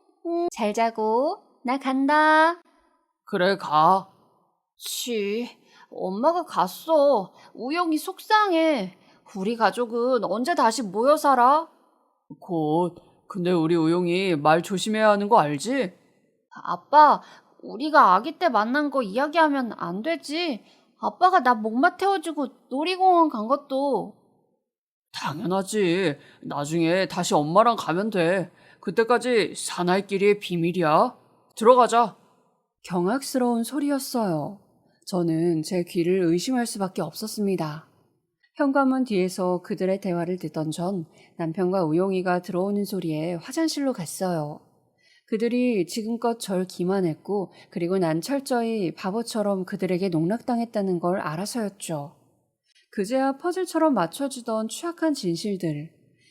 잘 자고. 나 간다. 그래, 가. 엄마가 갔어. 우영이 속상해. 우리 가족은 언제 다시 모여 살아? 곧. 근데 우리 우용이 말 조심해야 하는 거 알지? 아빠, 우리가 아기 때 만난 거 이야기하면 안 되지. 아빠가 나 목마 태워주고 놀이공원 간 것도. 당연하지. 나중에 다시 엄마랑 가면 돼. 그때까지 사나이끼리의 비밀이야. 들어가자. 경악스러운 소리였어요. 저는 제 귀를 의심할 수밖에 없었습니다. 현관문 뒤에서 그들의 대화를 듣던 전 남편과 우용이가 들어오는 소리에 화장실로 갔어요. 그들이 지금껏 절 기만했고 그리고 난 철저히 바보처럼 그들에게 농락당했다는 걸 알아서였죠. 그제야 퍼즐처럼 맞춰지던 취약한 진실들,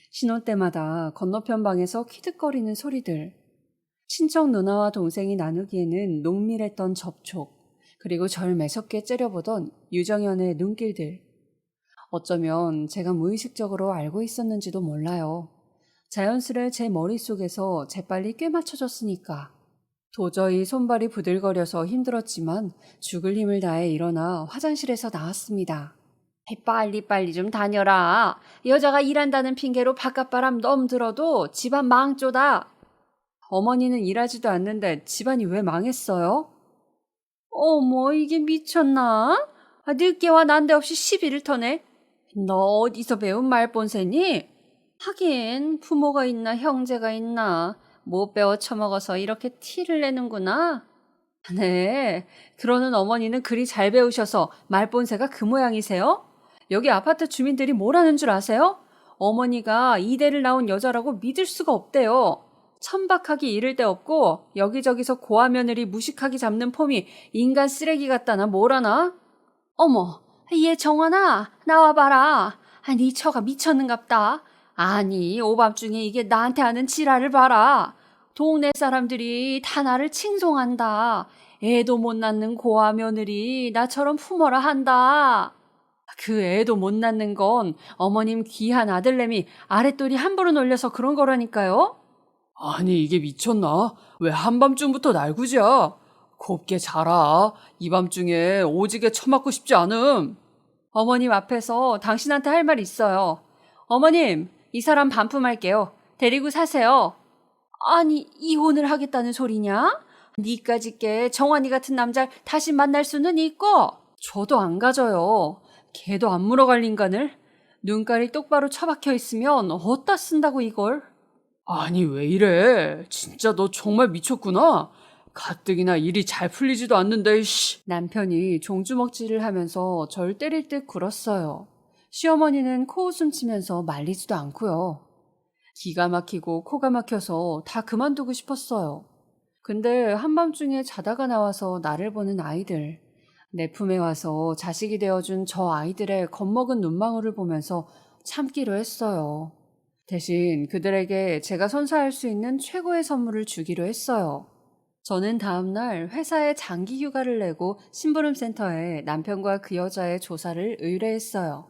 신혼 때마다 건너편 방에서 키득거리는 소리들, 친척 누나와 동생이 나누기에는 농밀했던 접촉, 그리고 절 매섭게 째려보던 유정연의 눈길들. 어쩌면 제가 무의식적으로 알고 있었는지도 몰라요. 자연스레 제 머릿속에서 재빨리 꿰맞춰졌으니까. 도저히 손발이 부들거려서 힘들었지만 죽을 힘을 다해 일어나 화장실에서 나왔습니다. 빨리빨리 좀 다녀라. 여자가 일한다는 핑계로 바깥바람 너무 들어도 집안 망조다. 어머니는 일하지도 않는데 집안이 왜 망했어요? 어머, 이게 미쳤나? 늦게 와 난데없이 시비를 터네. 너 어디서 배운 말본세니? 하긴 부모가 있나 형제가 있나 못 배워 처먹어서 이렇게 티를 내는구나. 네, 그러는 어머니는 그리 잘 배우셔서 말본세가 그 모양이세요? 여기 아파트 주민들이 뭐라는 줄 아세요? 어머니가 이대를 나온 여자라고 믿을 수가 없대요. 천박하기 이를 데 없고 여기저기서 고아며느리 무식하게 잡는 폼이 인간 쓰레기 같다나 뭐라나? 어머, 얘 정원아, 나와봐라. 네 처가 미쳤는갑다. 아니, 오밤중에 이게 나한테 하는 지랄을 봐라. 동네 사람들이 다 나를 칭송한다. 애도 못 낳는 고아 며느리 나처럼 품어라 한다. 그 애도 못 낳는 건 어머님 귀한 아들내미 아랫돌이 함부로 놀려서 그런 거라니까요. 아니, 이게 미쳤나? 왜 한밤중부터 날구지야? 곱게 자라. 이 밤중에 오지게 처맞고 싶지 않음. 어머님 앞에서 당신한테 할 말 있어요. 어머님, 이 사람 반품할게요. 데리고 사세요. 아니, 이혼을 하겠다는 소리냐? 니까짓게 정환이 같은 남자를 다시 만날 수는 있고. 저도 안 가져요. 걔도 안 물어갈 인간을. 눈깔이 똑바로 처박혀 있으면 어디다 쓴다고 이걸. 아니, 왜 이래? 진짜 너 정말 미쳤구나. 가뜩이나 일이 잘 풀리지도 않는데, 씨. 남편이 종주먹질을 하면서 절 때릴 듯 굴었어요. 시어머니는 코웃음 치면서 말리지도 않고요. 기가 막히고 코가 막혀서 다 그만두고 싶었어요. 근데 한밤중에 자다가 나와서 나를 보는 아이들, 내 품에 와서 자식이 되어준 저 아이들의 겁먹은 눈망울을 보면서 참기로 했어요. 대신 그들에게 제가 선사할 수 있는 최고의 선물을 주기로 했어요. 저는 다음날 회사에 장기 휴가를 내고 심부름센터에 남편과 그 여자의 조사를 의뢰했어요.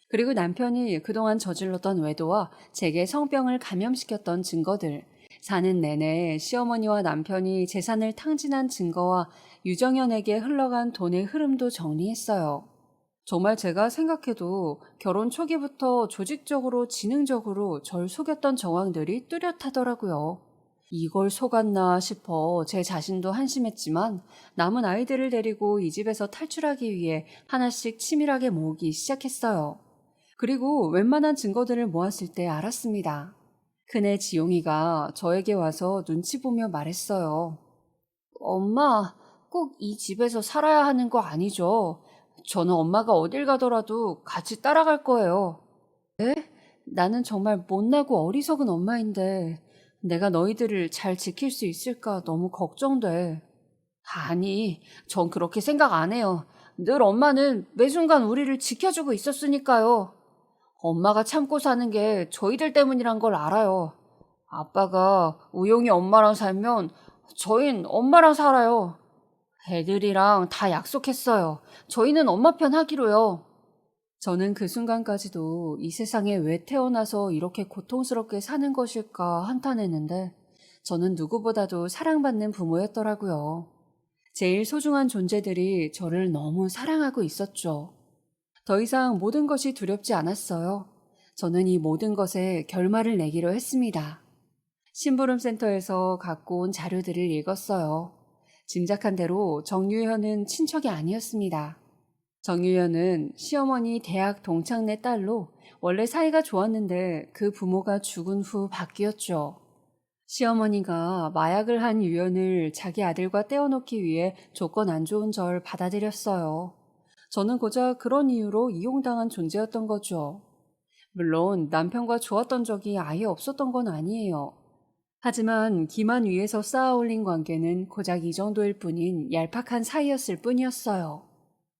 그리고 남편이 그동안 저질렀던 외도와 제게 성병을 감염시켰던 증거들, 사는 내내 시어머니와 남편이 재산을 탕진한 증거와 유정연에게 흘러간 돈의 흐름도 정리했어요. 정말 제가 생각해도 결혼 초기부터 조직적으로 지능적으로 절 속였던 정황들이 뚜렷하더라고요. 이걸 속았나 싶어 제 자신도 한심했지만 남은 아이들을 데리고 이 집에서 탈출하기 위해 하나씩 치밀하게 모으기 시작했어요. 그리고 웬만한 증거들을 모았을 때 알았습니다. 큰애 지용이가 저에게 와서 눈치 보며 말했어요. 엄마, 꼭 이 집에서 살아야 하는 거 아니죠? 저는 엄마가 어딜 가더라도 같이 따라갈 거예요. 네? 나는 정말 못나고 어리석은 엄마인데 내가 너희들을 잘 지킬 수 있을까 너무 걱정돼. 아니, 전 그렇게 생각 안 해요. 늘 엄마는 매 순간 우리를 지켜주고 있었으니까요. 엄마가 참고 사는 게 저희들 때문이란 걸 알아요. 아빠가 우용이 엄마랑 살면 저흰 엄마랑 살아요. 애들이랑 다 약속했어요. 저희는 엄마 편 하기로요. 저는 그 순간까지도 이 세상에 왜 태어나서 이렇게 고통스럽게 사는 것일까 한탄했는데 저는 누구보다도 사랑받는 부모였더라고요. 제일 소중한 존재들이 저를 너무 사랑하고 있었죠. 더 이상 모든 것이 두렵지 않았어요. 저는 이 모든 것에 결말을 내기로 했습니다. 심부름센터에서 갖고 온 자료들을 읽었어요. 짐작한 대로 정유현은 친척이 아니었습니다. 정유연은 시어머니 대학 동창네 딸로 원래 사이가 좋았는데 그 부모가 죽은 후 바뀌었죠. 시어머니가 마약을 한 유연을 자기 아들과 떼어놓기 위해 조건 안 좋은 절 받아들였어요. 저는 고작 그런 이유로 이용당한 존재였던 거죠. 물론 남편과 좋았던 적이 아예 없었던 건 아니에요. 하지만 기만 위에서 쌓아 올린 관계는 고작 이 정도일 뿐인 얄팍한 사이였을 뿐이었어요.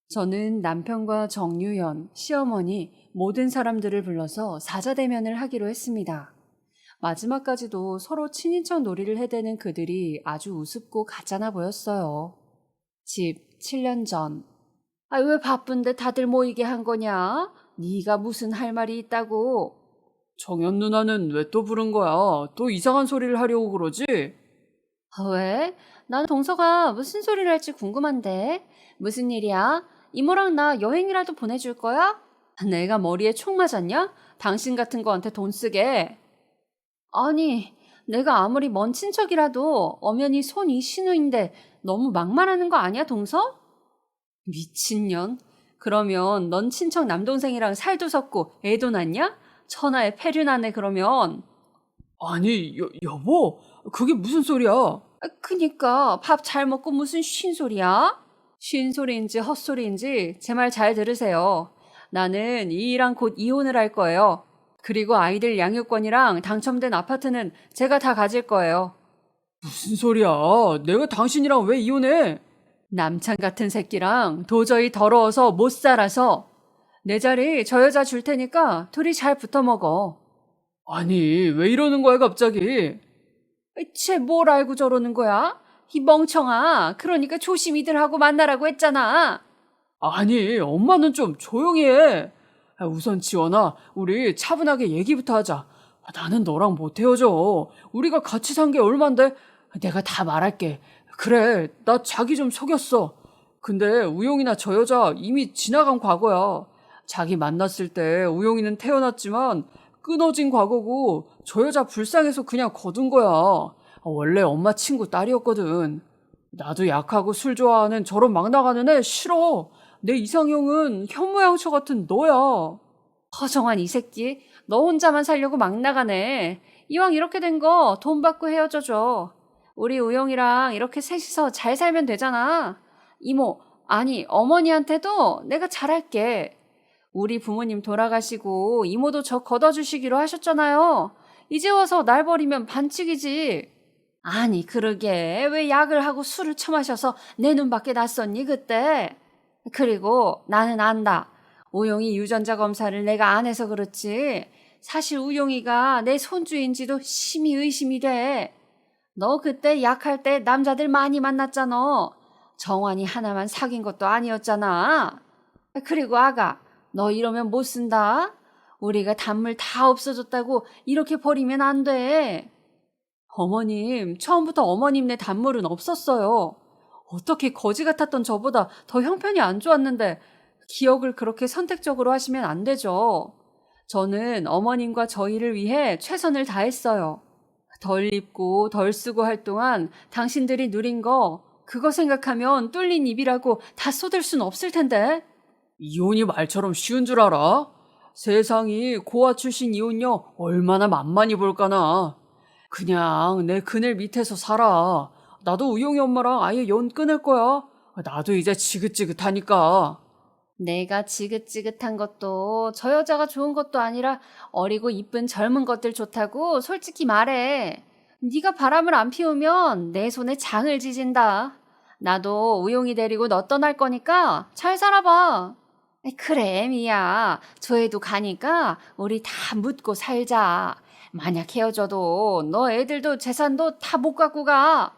저는 남편과 정유연, 시어머니, 모든 사람들을 불러서 사자대면을 하기로 했습니다. 마지막까지도 서로 친인척 놀이를 해대는 그들이 아주 우습고 가짜나 보였어요. 집 7년 전. 왜 바쁜데 다들 모이게 한 거냐? 네가 무슨 할 말이 있다고? 정연 누나는 왜 또 부른 거야? 또 이상한 소리를 하려고 그러지? 왜? 난 동서가 무슨 소리를 할지 궁금한데. 무슨 일이야? 이모랑 나 여행이라도 보내줄 거야? 내가 머리에 총 맞았냐? 당신 같은 거한테 돈 쓰게. 아니, 내가 아무리 먼 친척이라도 엄연히 손 이신우인데 너무 막말하는 거 아니야, 동서? 미친년. 그러면 넌 친척 남동생이랑 살도 섰고 애도 낳냐? 천하의 패륜하네 그러면. 아니, 여보, 그게 무슨 소리야? 그니까 밥 잘 먹고 무슨 쉰소리야? 쉰소리인지 헛소리인지 제 말 잘 들으세요. 나는 이 일랑 곧 이혼을 할 거예요. 그리고 아이들 양육권이랑 당첨된 아파트는 제가 다 가질 거예요. 무슨 소리야? 내가 당신이랑 왜 이혼해? 남창 같은 새끼랑 도저히 더러워서 못 살아서. 내 자리 저 여자 줄 테니까 둘이 잘 붙어 먹어. 아니, 왜 이러는 거야, 갑자기? 쟤 뭘 알고 저러는 거야? 이 멍청아. 그러니까 조심히들 하고 만나라고 했잖아. 아니, 엄마는 좀 조용히 해. 우선 지원아, 우리 차분하게 얘기부터 하자. 나는 너랑 못 헤어져. 우리가 같이 산 게 얼만데? 내가 다 말할게. 그래, 나 자기 좀 속였어. 근데 우용이나 저 여자 이미 지나간 과거야. 자기 만났을 때 우용이는 태어났지만 끊어진 과거고 저 여자 불쌍해서 그냥 거둔 거야. 원래 엄마 친구 딸이었거든. 나도 약하고 술 좋아하는 저런 막 나가는 애 싫어. 내 이상형은 현모양처 같은 너야. 허정한 이 새끼. 너 혼자만 살려고 막 나가네. 이왕 이렇게 된 거 돈 받고 헤어져줘. 우리 우영이랑 이렇게 셋이서 잘 살면 되잖아. 이모, 아니 어머니한테도 내가 잘할게. 우리 부모님 돌아가시고 이모도 저 걷어주시기로 하셨잖아요. 이제 와서 날 버리면 반칙이지. 아니 그러게 왜 약을 하고 술을 처마셔서 내 눈밖에 났었니 그때. 그리고 나는 안다. 우용이 유전자 검사를 내가 안 해서 그렇지. 사실 우용이가 내 손주인지도 심히 의심이 돼. 너 그때 약할 때 남자들 많이 만났잖아. 정환이 하나만 사귄 것도 아니었잖아. 그리고 아가, 너 이러면 못 쓴다. 우리가 단물 다 없어졌다고 이렇게 버리면 안 돼. 어머님, 처음부터 어머님네 단물은 없었어요. 어떻게 거지 같았던 저보다 더 형편이 안 좋았는데 기억을 그렇게 선택적으로 하시면 안 되죠. 저는 어머님과 저희를 위해 최선을 다했어요. 덜 입고 덜 쓰고 할 동안 당신들이 누린 거 그거 생각하면 뚫린 입이라고 다 쏟을 순 없을 텐데. 이혼이 말처럼 쉬운 줄 알아? 세상이 고아 출신 이혼녀 얼마나 만만히 볼까나. 그냥 내 그늘 밑에서 살아. 나도 우영이 엄마랑 아예 연 끊을 거야. 나도 이제 지긋지긋하니까. 내가 지긋지긋한 것도 저 여자가 좋은 것도 아니라 어리고 이쁜 젊은 것들 좋다고 솔직히 말해. 네가 바람을 안 피우면 내 손에 장을 지진다. 나도 우용이 데리고 너 떠날 거니까 잘 살아봐. 그래 미야. 저 애도 가니까 우리 다 묻고 살자. 만약 헤어져도 너 애들도 재산도 다 못 갖고 가.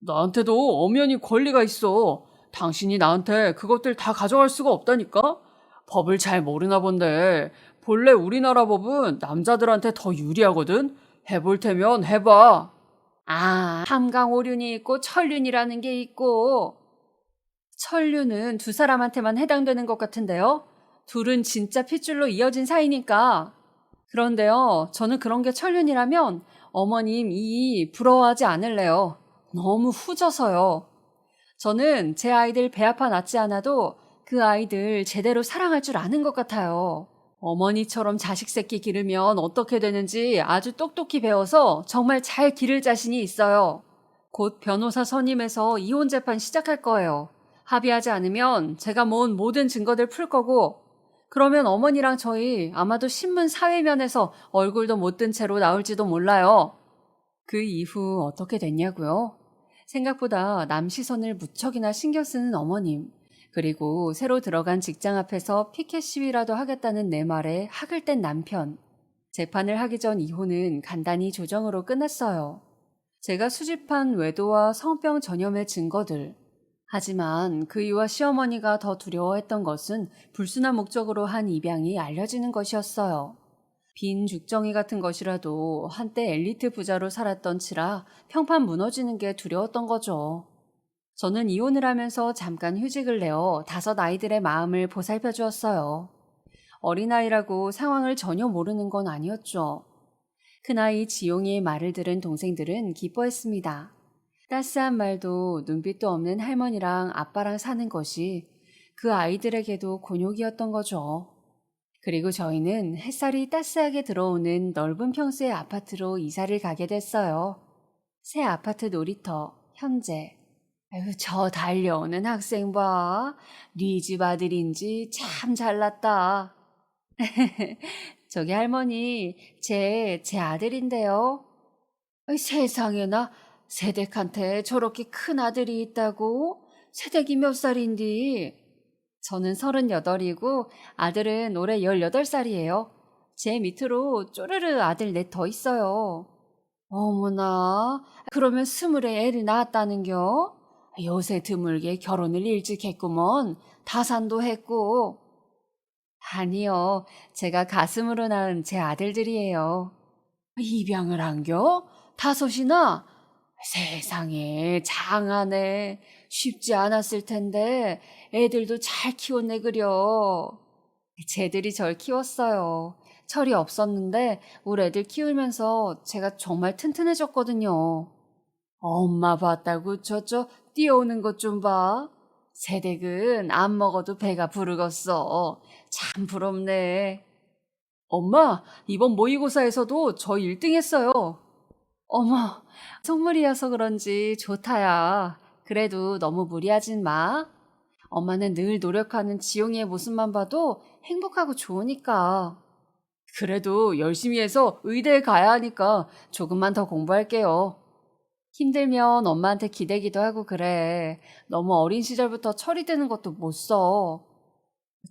나한테도 엄연히 권리가 있어. 당신이 나한테 그것들 다 가져갈 수가 없다니까? 법을 잘 모르나 본데 본래 우리나라 법은 남자들한테 더 유리하거든? 해볼 테면 해봐. 함강오륜이 있고 천륜이라는 게 있고. 천륜은 두 사람한테만 해당되는 것 같은데요. 둘은 진짜 핏줄로 이어진 사이니까. 그런데요, 저는 그런 게 천륜이라면 어머님 이 부러워하지 않을래요. 너무 후져서요. 저는 제 아이들 배 아파 낳지 않아도 그 아이들 제대로 사랑할 줄 아는 것 같아요. 어머니처럼 자식 새끼 기르면 어떻게 되는지 아주 똑똑히 배워서 정말 잘 기를 자신이 있어요. 곧 변호사 선임해서 이혼 재판 시작할 거예요. 합의하지 않으면 제가 모은 모든 증거들 풀 거고, 그러면 어머니랑 저희 아마도 신문 사회면에서 얼굴도 못 든 채로 나올지도 몰라요. 그 이후 어떻게 됐냐고요? 생각보다 남 시선을 무척이나 신경 쓰는 어머님, 그리고 새로 들어간 직장 앞에서 피켓 시위라도 하겠다는 내 말에 학을 뗀 남편. 재판을 하기 전 이혼은 간단히 조정으로 끝났어요. 제가 수집한 외도와 성병 전염의 증거들. 하지만 그이와 시어머니가 더 두려워했던 것은 불순한 목적으로 한 입양이 알려지는 것이었어요. 빈 죽정이 같은 것이라도 한때 엘리트 부자로 살았던 치라 평판 무너지는 게 두려웠던 거죠. 저는 이혼을 하면서 잠깐 휴직을 내어 5 아이들의 마음을 보살펴 주었어요. 어린아이라고 상황을 전혀 모르는 건 아니었죠. 큰아이 지용이의 말을 들은 동생들은 기뻐했습니다. 따스한 말도 눈빛도 없는 할머니랑 아빠랑 사는 것이 그 아이들에게도 곤욕이었던 거죠. 그리고 저희는 햇살이 따스하게 들어오는 넓은 평수의 아파트로 이사를 가게 됐어요. 새 아파트 놀이터, 현재. 아유, 저 달려오는 학생 봐. 네 집 아들인지 참 잘났다. 저기 할머니, 제 아들인데요. 아이, 세상에나 세댁한테 저렇게 큰 아들이 있다고? 세댁이 몇 살인디? 저는 38이고 아들은 올해 18살이에요. 제 밑으로 쪼르르 아들 넷 더 있어요. 어머나, 그러면 20에 애를 낳았다는겨? 요새 드물게 결혼을 일찍 했구먼. 다산도 했고. 아니요, 제가 가슴으로 낳은 제 아들들이에요. 입양을 한겨? 5이나? 세상에, 장하네. 쉽지 않았을 텐데 애들도 잘 키웠네 그려. 쟤들이 절 키웠어요. 철이 없었는데 우리 애들 키우면서 제가 정말 튼튼해졌거든요. 엄마 봤다고 저저 뛰어오는 것 좀 봐. 새댁은 안 먹어도 배가 부르겠어. 참 부럽네. 엄마, 이번 모의고사에서도 저 1등 했어요. 어머, 선물이어서 그런지 좋다야. 그래도 너무 무리하진 마. 엄마는 늘 노력하는 지용이의 모습만 봐도 행복하고 좋으니까. 그래도 열심히 해서 의대에 가야 하니까 조금만 더 공부할게요. 힘들면 엄마한테 기대기도 하고 그래. 너무 어린 시절부터 철이 드는 것도 못 써.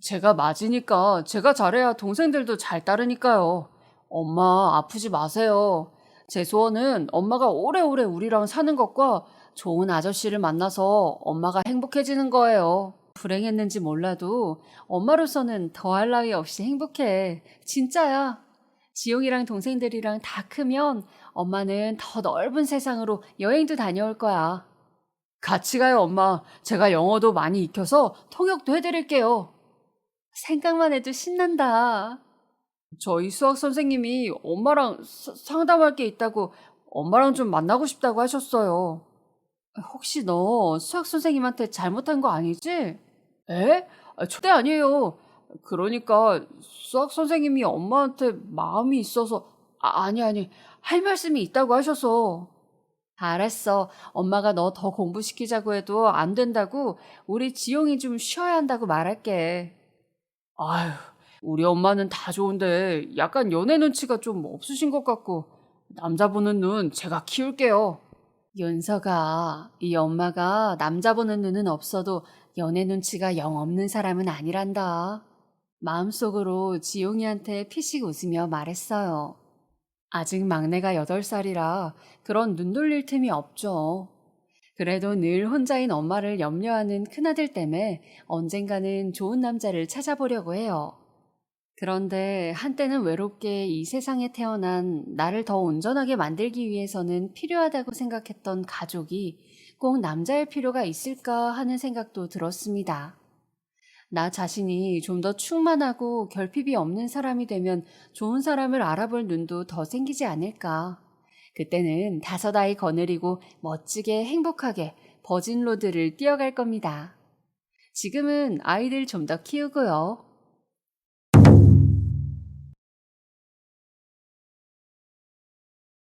제가 맞으니까 제가 잘해야 동생들도 잘 따르니까요. 엄마 아프지 마세요. 제 소원은 엄마가 오래오래 우리랑 사는 것과 좋은 아저씨를 만나서 엄마가 행복해지는 거예요. 불행했는지 몰라도 엄마로서는 더할 나위 없이 행복해. 진짜야. 지용이랑 동생들이랑 다 크면 엄마는 더 넓은 세상으로 여행도 다녀올 거야. 같이 가요, 엄마. 제가 영어도 많이 익혀서 통역도 해드릴게요. 생각만 해도 신난다. 저희 수학 선생님이 엄마랑 상담할 게 있다고 엄마랑 좀 만나고 싶다고 하셨어요. 혹시 너 수학 선생님한테 잘못한 거 아니지? 에? 절대 아니에요. 그러니까 수학 선생님이 엄마한테 마음이 있어서 아니 할 말씀이 있다고 하셔서. 알았어. 엄마가 너 더 공부시키자고 해도 안 된다고 우리 지용이 좀 쉬어야 한다고 말할게. 아휴, 우리 엄마는 다 좋은데 약간 연애 눈치가 좀 없으신 것 같고 남자 보는 눈 제가 키울게요. 윤서가, 이 엄마가 남자 보는 눈은 없어도 연애 눈치가 영 없는 사람은 아니란다. 마음속으로 지용이한테 피식 웃으며 말했어요. 아직 막내가 8살이라 그런 눈 돌릴 틈이 없죠. 그래도 늘 혼자인 엄마를 염려하는 큰아들 때문에 언젠가는 좋은 남자를 찾아보려고 해요. 그런데 한때는 외롭게 이 세상에 태어난 나를 더 온전하게 만들기 위해서는 필요하다고 생각했던 가족이 꼭 남자일 필요가 있을까 하는 생각도 들었습니다. 나 자신이 좀 더 충만하고 결핍이 없는 사람이 되면 좋은 사람을 알아볼 눈도 더 생기지 않을까. 그때는 5 아이 거느리고 멋지게 행복하게 버진로드를 뛰어갈 겁니다. 지금은 아이들 좀 더 키우고요.